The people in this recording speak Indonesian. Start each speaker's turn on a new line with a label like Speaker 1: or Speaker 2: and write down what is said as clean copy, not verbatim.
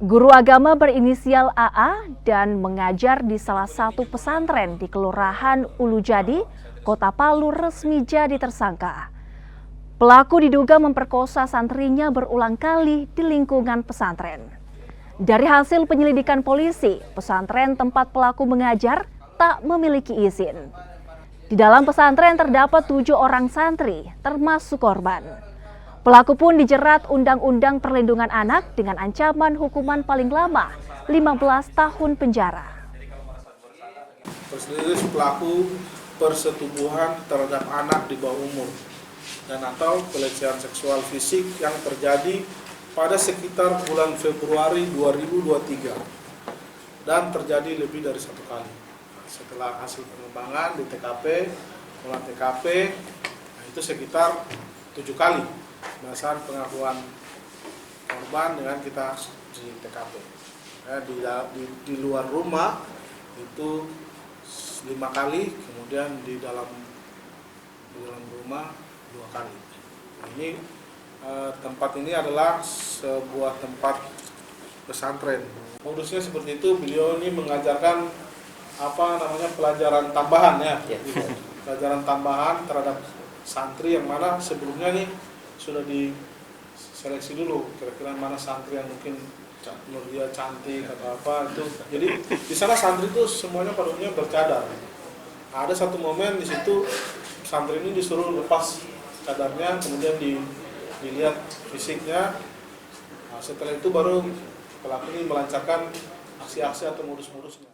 Speaker 1: Guru agama berinisial AA dan mengajar di salah satu pesantren di Kelurahan Ulujadi, Kota Palu resmi jadi tersangka. Pelaku diduga memperkosa santrinya berulang kali di lingkungan pesantren. Dari hasil penyelidikan polisi, pesantren tempat pelaku mengajar tak memiliki izin. Di dalam pesantren terdapat 7 orang santri, termasuk korban. Pelaku pun dijerat Undang-Undang Perlindungan Anak dengan ancaman hukuman paling lama 15 tahun penjara.
Speaker 2: Terus pelaku persetubuhan terhadap anak di bawah umur dan atau pelecehan seksual fisik yang terjadi pada sekitar bulan Februari 2023 dan terjadi lebih dari 1 kali. Setelah hasil pengembangan di TKP, olah TKP, itu sekitar 7 kali berdasarkan pengakuan korban dengan kita di TKP. Di luar rumah itu 5 kali, kemudian di dalam rumah 2 kali. Ini tempat ini adalah sebuah tempat pesantren. Modusnya seperti itu, beliau ini mengajarkan pelajaran tambahan ya. Pelajaran tambahan terhadap santri yang mana sebelumnya nih sudah diseleksi dulu kira-kira mana santri yang mungkin menurut dia cantik atau apa itu. Jadi di sana santri itu semuanya pada umumnya bercadar. Ada satu momen di situ santri ini disuruh lepas cadarnya, kemudian dilihat fisiknya. Nah, setelah itu baru pelaku ini melancarkan aksi-aksi atau modus-modusnya.